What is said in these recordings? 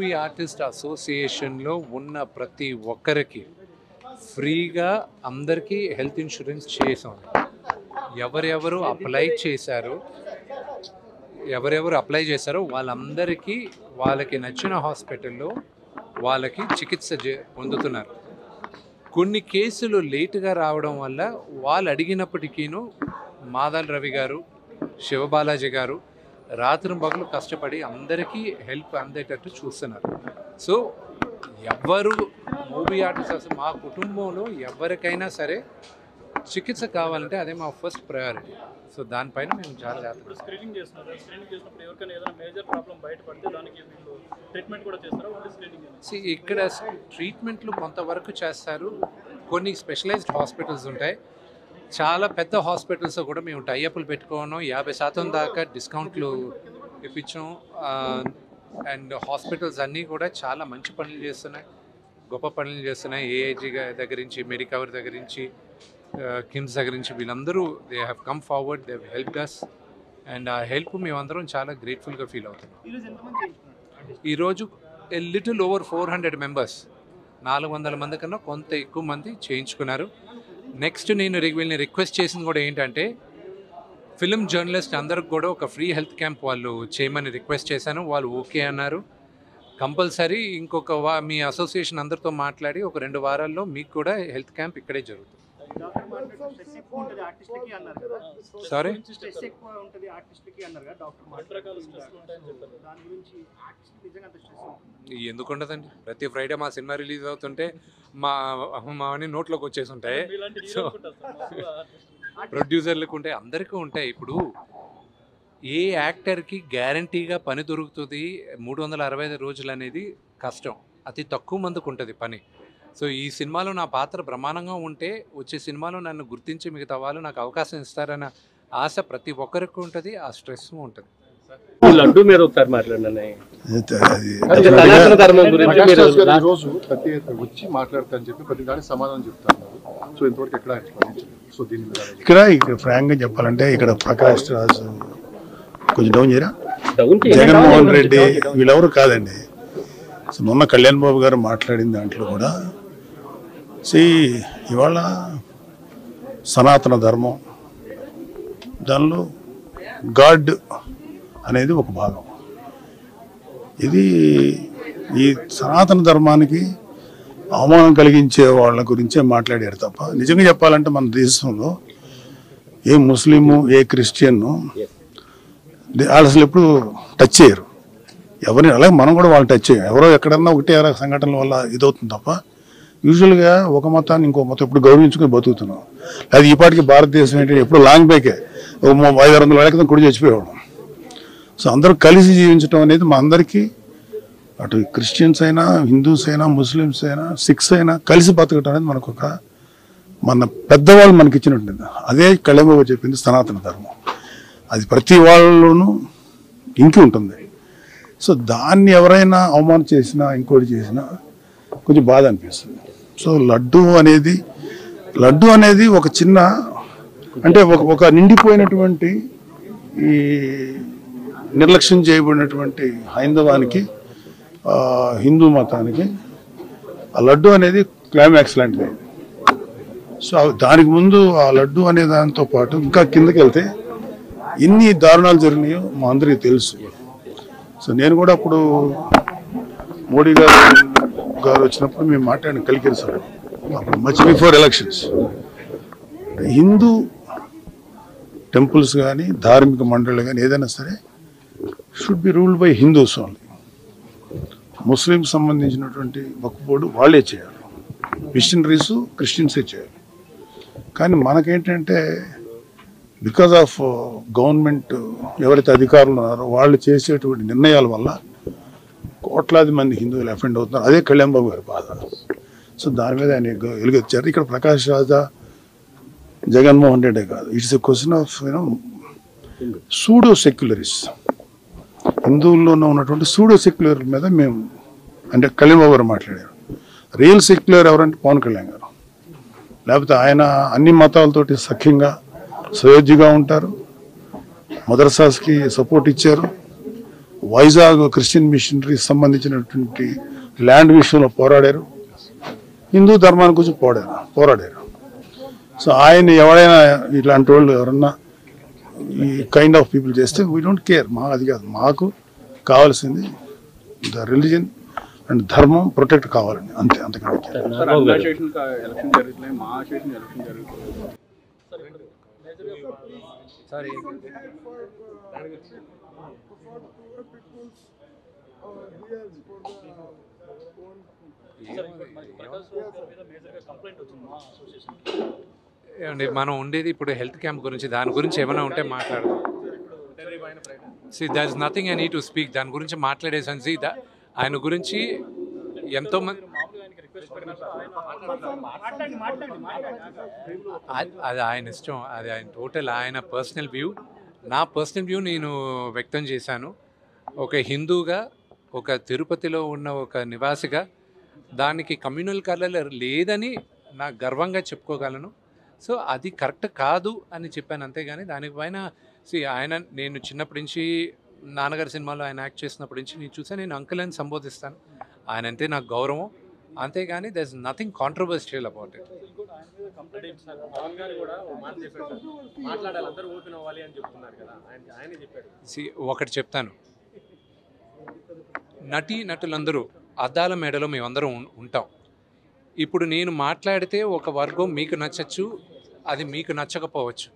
Movie artist అసోసియేషన్లో ఉన్న ప్రతి ఒక్కరికి ఫ్రీగా అందరికీ హెల్త్ ఇన్సూరెన్స్ చేసాం. ఎవరెవరు అప్లై చేశారో వాళ్ళందరికీ వాళ్ళకి నచ్చిన హాస్పిటల్లో వాళ్ళకి చికిత్స పొందుతున్నారు. కొన్ని కేసులు లేటుగా రావడం వల్ల వాళ్ళు అడిగినప్పటికీను మాదాల రవి గారు, శివబాలాజీ గారు రాత్రింబగలు కష్టపడి అందరికీ హెల్ప్ అందేటట్టు చూస్తున్నారు. సో ఎవరు మూవీ ఆర్టిస్ట్ మా కుటుంబంలో ఎవరికైనా సరే చికిత్స కావాలంటే అదే మా ఫస్ట్ ప్రయారిటీ. సో దానిపైన మేము చాలా జాగ్రత్త. ఇక్కడ ట్రీట్మెంట్లు కొంతవరకు చేస్తారు. కొన్ని స్పెషలైజ్డ్ హాస్పిటల్స్ ఉంటాయి. చాలా పెద్ద హాస్పిటల్స్ కూడా మేము టైఅప్లు పెట్టుకోవడం 50% దాకా డిస్కౌంట్లు ఇప్పించాం. అండ్ హాస్పిటల్స్ అన్నీ కూడా చాలా మంచి పనులు చేస్తున్నాయి, గొప్ప పనులు చేస్తున్నాయి. ఏఐజీ దగ్గర నుంచి, మెడికవర్ దగ్గర నుంచి, కిమ్స్ దగ్గర నుంచి వీళ్ళందరూ they have come forward, they have helped us. And ఆ హెల్ప్ మేమందరం చాలా గ్రేట్ఫుల్గా ఫీల్ అవుతున్నాం. ఈరోజు లిటిల్ ఓవర్ 400 మెంబర్స్, 400 మంది కన్నా కొంత ఎక్కువ మంది చేయించుకున్నారు. నెక్స్ట్ నేను వీళ్ళని రిక్వెస్ట్ చేసింది కూడా ఏంటంటే ఫిలిం జర్నలిస్ట్ అందరికి కూడా ఒక ఫ్రీ హెల్త్ క్యాంప్ వాళ్ళు చేయమని రిక్వెస్ట్ చేశాను. వాళ్ళు ఓకే అన్నారు. కంపల్సరీ ఇంకొక మీ అసోసియేషన్ అందరితో మాట్లాడి ఒక 2 వారాల్లో మీకు కూడా హెల్త్ క్యాంప్ ఇక్కడే జరుగుతుంది. సారీ, ఎందుకు ఉండదండి? ప్రతి ఫ్రైడే మా సినిమా రిలీజ్ అవుతుంటే మా అన్ని నోట్లోకి వచ్చేసి ఉంటాయి. సో ప్రొడ్యూసర్లకు ఉంటాయి, అందరికీ ఉంటాయి. ఇప్పుడు ఏ యాక్టర్కి గ్యారంటీగా పని దొరుకుతుంది 365 రోజులు అనేది కష్టం. అతి తక్కువ మందికి ఉంటుంది పని. సో ఈ సినిమాలో నా పాత్ర బ్రహ్మాండంగా ఉంటే వచ్చే సినిమాలో నన్ను గుర్తించి మిగతా వాళ్ళు నాకు అవకాశం ఇస్తారన్న ఆశ ప్రతి ఒక్కరికి ఉంటుంది. ఆ స్ట్రెస్ ఉంటుంది. లడ్డు మీరు ఒకసారి మాట్లాడండి. రోజు ప్రతి వచ్చి మాట్లాడతారని చెప్పి ప్రతి దానికి సమాధానం చెప్తారు. సో ఇంతవరకు ఎక్కడ సో దీని ఇక్కడ ఫ్రాంక్ గా చెప్పాలంటే ఇక్కడ ప్రకాష్ రాజ్ కొంచెం డౌన్ చేయరా, జగన్మోహన్ రెడ్డి వీళ్ళెవరు కాదండి. సో మొన్న కళ్యాణ్ బాబు గారు మాట్లాడిన దాంట్లో కూడా ఇవాళ సనాతన ధర్మం, దానిలో గాడ్ అనేది ఒక భాగం. ఇది ఈ సనాతన ధర్మానికి అవమానం కలిగించే వాళ్ళ గురించే మాట్లాడారు తప్ప నిజంగా చెప్పాలంటే మన దేశంలో ఏ ముస్లిము ఏ క్రిస్టియన్ను వాళ్ళు అసలు ఎప్పుడు టచ్ చేయరు ఎవరిని. అలాగే మనం కూడా వాళ్ళు టచ్ చేయం. ఎవరో ఎక్కడన్నా ఒకటే సంఘటనల వల్ల ఇదవుతుంది తప్ప యూజువల్గా ఒక మతాన్ని ఇంకో మతం ఎప్పుడు గౌరవించుకుని బతుకుతున్నాం. అది ఈ పాటికి భారతదేశం ఏంటంటే ఎప్పుడు లాంగ్ బ్యాకే 500-600 ఏళ్ళ క్రితం కుడి చచ్చిపోయేవాడు. సో అందరూ కలిసి జీవించడం అనేది మా అందరికీ, అటు క్రిస్టియన్స్ అయినా, హిందూస్ అయినా, ముస్లిమ్స్ అయినా, సిఖ్స్ అయినా కలిసి బతకడం అనేది మనకు మన పెద్దవాళ్ళు మనకి ఇచ్చినట్టుంది. అదే కళ్యాణ్ బాబు చెప్పింది సనాతన ధర్మం. అది ప్రతి వాళ్ళలోనూ ఇంకి ఉంటుంది. సో దాన్ని ఎవరైనా అవమానం చేసినా ఇంకోటి చేసినా కొంచెం బాధ అనిపిస్తుంది. సో లడ్డు అనేది ఒక చిన్న అంటే ఒక నిండిపోయినటువంటి ఈ నిర్లక్ష్యం చేయబడినటువంటి హైందవానికి, హిందూ మతానికి ఆ లడ్డు అనేది క్లైమాక్స్ లాంటిది. సో దానికి ముందు ఆ లడ్డు అనే దాంతో పాటు ఇంకా కిందకి వెళ్తే ఎన్ని దారుణాలు జరిగినాయో మా అందరికీ తెలుసు. సో నేను కూడా అప్పుడు మోడీ గారు వచ్చినప్పుడు మేము మాట్లాడిన కలికిరి సార్ అప్పుడు much before elections Hindu temples కానీ ధార్మిక మండళ్ళు కానీ ఏదైనా సరే should be ruled by Hindus only. ముస్లింకి సంబంధించినటువంటి వక్ఫ్ వాళ్ళే చేయాలి, మిషనరీస్ క్రిస్టియన్సే చేయాలి. కానీ మనకేంటంటే బికాజ్ ఆఫ్ గవర్నమెంట్ ఎవరైతే అధికారులు ఉన్నారో వాళ్ళు చేసేటువంటి నిర్ణయాల వల్ల కోట్లాది మంది హిందువులు అఫెండ్ అవుతున్నారు. అదే కళ్యాణ్ బాబు గారి బాధ. సో దాని మీద ఆయన వెలుగొచ్చారు. ఇక్కడ ప్రకాష్ రాజా, జగన్మోహన్ రెడ్డి కాదు, it's a question of pseudo secularism. హిందువుల్లోనే ఉన్నటువంటి సూడో సెక్యులర్ మీద మేము అంటే కళ్యాణ్ బాబు గారు మాట్లాడారు. రియల్ సెక్యులర్ ఎవరంటే పవన్ కళ్యాణ్ గారు. లేకపోతే ఆయన అన్ని మతాలతోటి సఖ్యంగా సయోధ్యగా ఉంటారు. మదర్సాస్కి సపోర్ట్ ఇచ్చారు. వైజాగ్ క్రిస్టియన్ మిషనరీ సంబంధించినటువంటి ల్యాండ్ విషయంలో పోరాడారు, హిందూ ధర్మాన్ని గురించి పోరాడారు. సో ఆయన ఎవరైనా ఇలాంటి వాళ్ళు ఎవరన్నా ఈ కైండ్ ఆఫ్ పీపుల్ చేస్తే వీ డోంట్ కేర్. అది కాదు, మాకు కావాల్సింది ద రిలీజన్ అండ్ ధర్మం ప్రొటెక్ట్ కావాలండి, అంతే. అంతకంటే ఏమండి మనం ఉండేది ఇప్పుడు హెల్త్ క్యాంప్ గురించి, దాని గురించి ఏమైనా ఉంటే మాట్లాడదాం. There is nothing I need to speak. దాని గురించి మాట్లాడేసాను. ఆయన గురించి ఎంతోమంది అది ఆయన ఇష్టం, అది ఆయన టోటల్ ఆయన పర్సనల్ వ్యూ. నా పర్సనల్ వ్యూ నేను వ్యక్తం చేశాను. ఒక హిందూగా, ఒక తిరుపతిలో ఉన్న ఒక నివాసిగా దానికి కమ్యూనల్ కలర్ లేదని నా గర్వంగా చెప్పుకోగలను. సో అది కరెక్ట్ కాదు అని చెప్పాను, అంతేగాని దానిపైన ఆయన నేను చిన్నప్పటి నుంచి నాన్నగారి సినిమాలో ఆయన యాక్ట్ చేసినప్పటి నుంచి నేను చూసాను, నేను అంకుల్ అని సంబోధిస్తాను. ఆయన అంటే నాకు గౌరవం, అంతేగాని there is nothing controversial about it. ఒకటి చెప్తాను, నటులందరూ అద్దాల మేడలో మేమందరం ఉంటాం. ఇప్పుడు నేను మాట్లాడితే ఒక వర్గం మీకు నచ్చచ్చు, అది మీకు నచ్చకపోవచ్చు.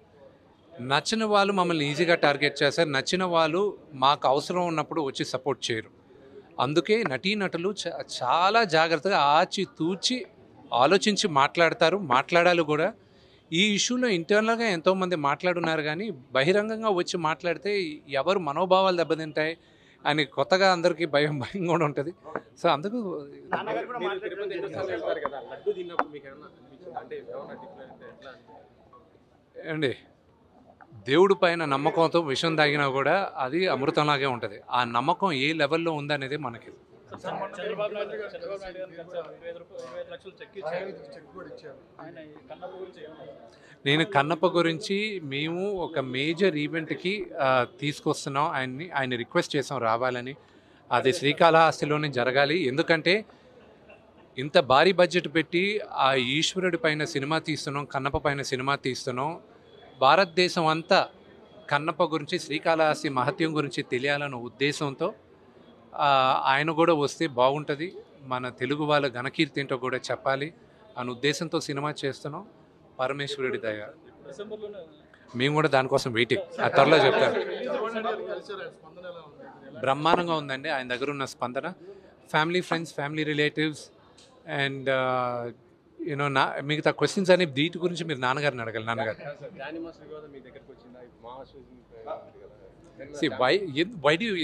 నచ్చిన వాళ్ళు మమ్మల్ని ఈజీగా టార్గెట్ చేస్తారు, నచ్చిన వాళ్ళు మాకు అవసరం ఉన్నప్పుడు వచ్చి సపోర్ట్ చేయరు. అందుకే నటులు చాలా జాగ్రత్తగా ఆచితూచి ఆలోచించి మాట్లాడాలి కూడా. ఈ ఇష్యూలో ఇంటర్నల్గా ఎంతోమంది మాట్లాడున్నారు, కానీ బహిరంగంగా వచ్చి మాట్లాడితే ఎవరు మనోభావాలు దెబ్బతింటాయి అని కొత్తగా అందరికీ భయం కూడా ఉంటుంది. సో అందుకు అండి దేవుడి పైన నమ్మకంతో విషయం తాగినా కూడా అది అమృతంలాగే ఉంటుంది. ఆ నమ్మకం ఏ లెవెల్లో ఉందనేది మనకి. నేను కన్నప్ప గురించి మేము ఒక మేజర్ ఈవెంట్కి తీసుకొస్తున్నాం ఆయన రిక్వెస్ట్ చేసాం రావాలని. అది శ్రీకాళహస్తిలోనే జరగాలి. ఎందుకంటే ఇంత భారీ బడ్జెట్ పెట్టి ఆ ఈశ్వరుడి పైన సినిమా తీస్తున్నాం, కన్నప్ప పైన సినిమా తీస్తున్నాం. భారతదేశం అంతా కన్నప్ప గురించి, శ్రీకాళహస్తి మహత్యం గురించి తెలియాలన్న ఉద్దేశంతో ఆయన కూడా వస్తే బాగుంటుంది, మన తెలుగు వాళ్ళ ఘనకీర్తి ఏంటో కూడా చెప్పాలి అనే ఉద్దేశంతో సినిమా చేస్తున్నాం. పరమేశ్వరుడి దయ, మేము కూడా దానికోసం వెయిటింగ్. ఆ త్వరలో చెప్తాను. బ్రహ్మాండంగా ఉందండి ఆయన దగ్గర ఉన్న స్పందన. Family, friends, family relatives and you know మిగతా క్వశ్చన్స్ అనే వీటి గురించి మీరు నాన్నగారిని అడగాలి. నాన్నగారు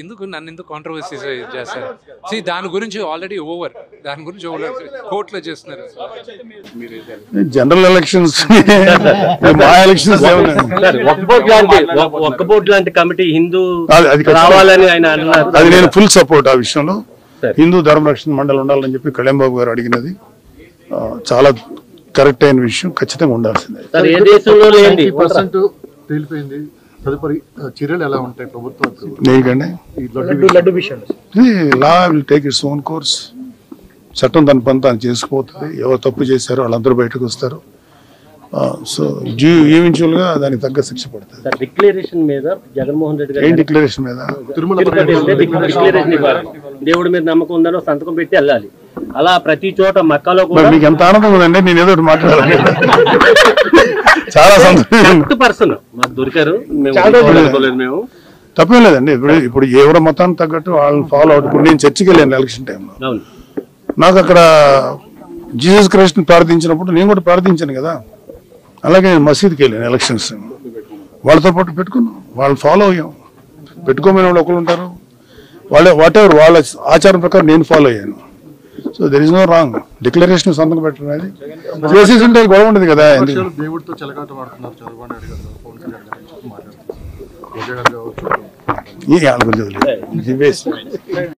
ఎందుకు నన్ను ఎందుకు కాంట్రవర్సీస్ చేస్తారు? దాని గురించి ఆల్రెడీ ఓవర్, దాని గురించి కోర్టులో చేస్తున్నారు. జనరల్ ఎలక్షన్స్, మా ఎలక్షన్స్ ఒక్కబోట్ లాంటి కమిటీ హిందూ రావాలని ఆయన అన్నారు. అది నేను ఫుల్ సపోర్ట్. ఆ విషయంలో హిందూ ధర్మరక్షణ మండలి ఉండాలని చెప్పి కళ్యాణ్ బాబు గారు అడిగినది చాలా కరెక్ట్ అయిన విషయం, ఖచ్చితంగా ఉండాల్సిందే. తేలిపోయింది. తదుపరి చర్యలు ఎలా ఉంటాయి ప్రభుత్వం? Law will take its own course. చట్టం తన పని తాను చేసుకుపోతుంది. ఎవరు తప్పు చేశారో వాళ్ళందరూ బయటకు వస్తారు. సో ఈవెన్చువల్ గా దానికి తగ్గ శిక్ష పడుతుంది. డిక్లరేషన్ మీద జగన్మోహన్ రెడ్డి గారు డిక్లరేషన్ మీద దేవుడి మీద నమ్మకం ఉందని సంతకం పెట్టి వెళ్ళాలి. అలా ప్రతి చోట మక్కాలో కూడా మీకు ఎంత ఆనందం ఉందండి. నేను ఏదో మాట్లాడాలి, చాలా సంతోషం. పర్సన్ మాకు దొరికారు, మేము తప్పేం లేదండి. ఇప్పుడు ఎవరి మతానికి తగ్గట్టు వాళ్ళని ఫాలో అవుట్. ఇప్పుడు నేను చర్చికి వెళ్ళాను ఎలక్షన్ టైంలో. నాకు అక్కడ జీసస్ క్రైస్ట్ ని ప్రార్థించినప్పుడు నేను కూడా ప్రార్థించాను కదా. అలాగే నేను మసీద్కి వెళ్ళాను ఎలక్షన్స్. వాళ్ళతో పాటు పెట్టుకున్నాం, వాళ్ళు ఫాలో అయ్యాం. పెట్టుకోమని వాళ్ళు ఒకరు ఉంటారు, వాళ్ళే వాట్ ఎవర్ వాళ్ళ ఆచారం ప్రకారం నేను ఫాలో అయ్యాను. So there is no wrong. Declaration సంతకం పెట్టడం అనేది చేసేసి ఉంటే గొడవ ఉండదు కదా. దేవుడితో చెలగాట వాడుతున్నారు చంద్రబాబు నాయుడు గారు, పవన్ కళ్యాణ్ గారు మాట్లాడుతున్నారు.